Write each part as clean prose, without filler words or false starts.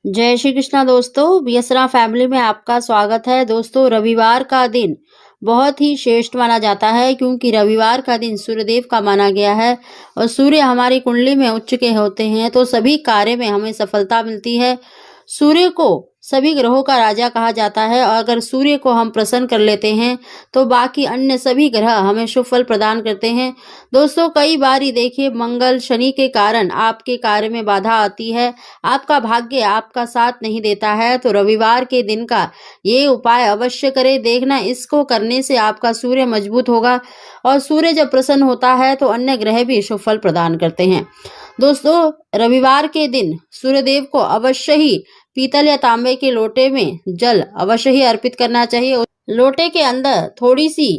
जय श्री कृष्णा दोस्तों, बियसरा फैमिली में आपका स्वागत है। दोस्तों, रविवार का दिन बहुत ही श्रेष्ठ माना जाता है क्योंकि रविवार का दिन सूर्यदेव का माना गया है और सूर्य हमारी कुंडली में उच्च के होते हैं तो सभी कार्य में हमें सफलता मिलती है। सूर्य को सभी ग्रहों का राजा कहा जाता है और अगर सूर्य को हम प्रसन्न कर लेते हैं तो बाकी अन्य सभी ग्रह हमें शुभ फल प्रदान करते हैं। दोस्तों, कई बार ही देखिए मंगल शनि के कारण आपके कार्य में बाधा आती है, आपका भाग्य आपका साथ नहीं देता है, तो रविवार के दिन का ये उपाय अवश्य करें। देखना, इसको करने से आपका सूर्य मजबूत होगा और सूर्य जब प्रसन्न होता है तो अन्य ग्रह भी शुभ फल प्रदान करते हैं। दोस्तों, रविवार के दिन सूर्यदेव को अवश्य ही पीतल या तांबे के लोटे में जल अवश्य ही अर्पित करना चाहिए। लोटे के अंदर थोड़ी सी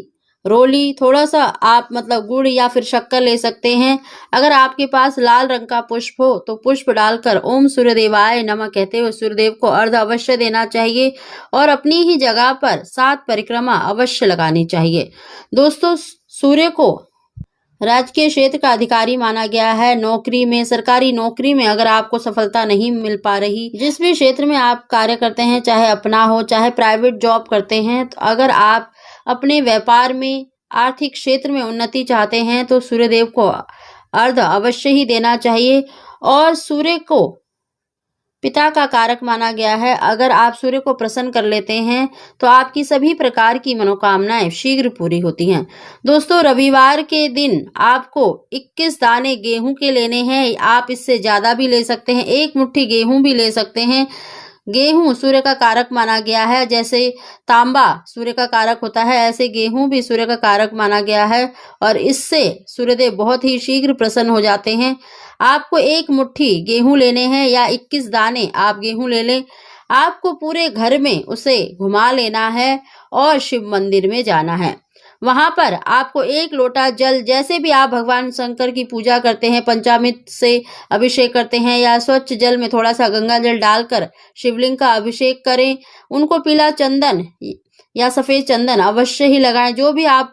रोली, थोड़ा सा आप गुड़ या फिर शक्कर ले सकते हैं। अगर आपके पास लाल रंग का पुष्प हो तो पुष्प डालकर ओम सूर्यदेवाय नमः कहते हुए सूर्यदेव को अर्घ्य अवश्य देना चाहिए और अपनी ही जगह पर 7 परिक्रमा अवश्य लगानी चाहिए। दोस्तों, सूर्य को राजकीय क्षेत्र का अधिकारी माना गया है। नौकरी में, सरकारी नौकरी में अगर आपको सफलता नहीं मिल पा रही, जिस भी क्षेत्र में आप कार्य करते हैं, चाहे अपना हो चाहे प्राइवेट जॉब करते हैं, तो अगर आप अपने व्यापार में, आर्थिक क्षेत्र में उन्नति चाहते हैं तो सूर्यदेव को अर्घ्य अवश्य ही देना चाहिए। और सूर्य को पिता का कारक माना गया है। अगर आप सूर्य को प्रसन्न कर लेते हैं तो आपकी सभी प्रकार की मनोकामनाएं शीघ्र पूरी होती हैं। दोस्तों, रविवार के दिन आपको 21 दाने गेहूं के लेने हैं। आप इससे ज्यादा भी ले सकते हैं, 1 मुट्ठी गेहूं भी ले सकते हैं। गेहूं सूर्य का कारक माना गया है। जैसे तांबा सूर्य का कारक होता है, ऐसे गेहूं भी सूर्य का कारक माना गया है और इससे सूर्यदेव बहुत ही शीघ्र प्रसन्न हो जाते हैं। आपको 1 मुट्ठी गेहूं लेने हैं या 21 दाने आप गेहूं ले लें। आपको पूरे घर में उसे घुमा लेना है और शिव मंदिर में जाना है। वहां पर आपको 1 लोटा जल, जैसे भी आप भगवान शंकर की पूजा करते हैं, पंचामृत से अभिषेक करते हैं या स्वच्छ जल में थोड़ा सा गंगा जल डालकर शिवलिंग का अभिषेक करें। उनको पीला चंदन या सफेद चंदन अवश्य ही लगाएं। जो भी आप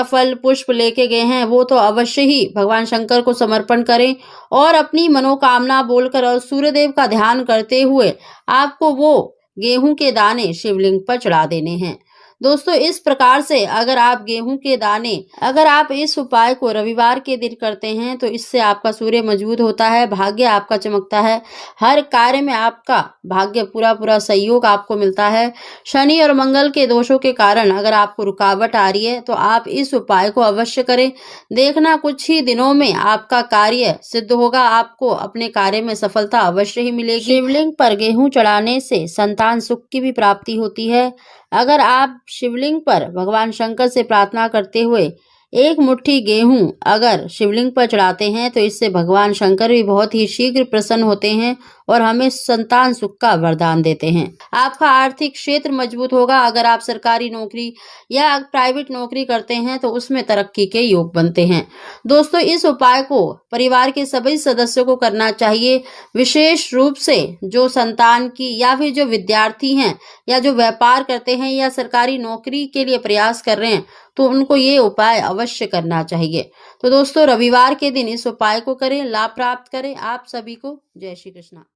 फल पुष्प लेके गए हैं वो तो अवश्य ही भगवान शंकर को समर्पण करें और अपनी मनोकामना बोलकर और सूर्यदेव का ध्यान करते हुए आपको वो गेहूं के दाने शिवलिंग पर चढ़ा देने हैं। दोस्तों, इस प्रकार से अगर आप गेहूं के दाने, अगर आप इस उपाय को रविवार के दिन करते हैं तो इससे आपका सूर्य मजबूत होता है, भाग्य आपका चमकता है, हर कार्य में आपका भाग्य पूरा सहयोग आपको मिलता है। शनि और मंगल के दोषों के कारण अगर आपको रुकावट आ रही है तो आप इस उपाय को अवश्य करें। देखना, कुछ ही दिनों में आपका कार्य सिद्ध होगा, आपको अपने कार्य में सफलता अवश्य ही मिलेगी। शिवलिंग पर गेहूं चढ़ाने से संतान सुख की भी प्राप्ति होती है। अगर आप शिवलिंग पर भगवान शंकर से प्रार्थना करते हुए 1 मुट्ठी गेहूं अगर शिवलिंग पर चढ़ाते हैं तो इससे भगवान शंकर भी बहुत ही शीघ्र प्रसन्न होते हैं और हमें संतान सुख का वरदान देते हैं। आपका आर्थिक क्षेत्र मजबूत होगा। अगर आप सरकारी नौकरी या प्राइवेट नौकरी करते हैं तो उसमें तरक्की के योग बनते हैं। दोस्तों, इस उपाय को परिवार के सभी सदस्यों को करना चाहिए, विशेष रूप से जो संतान की या फिर जो विद्यार्थी हैं या जो व्यापार करते हैं या सरकारी नौकरी के लिए प्रयास कर रहे हैं तो उनको ये उपाय अवश्य करना चाहिए। तो दोस्तों, रविवार के दिन इस उपाय को करें, लाभ प्राप्त करें। आप सभी को जय श्री कृष्णा।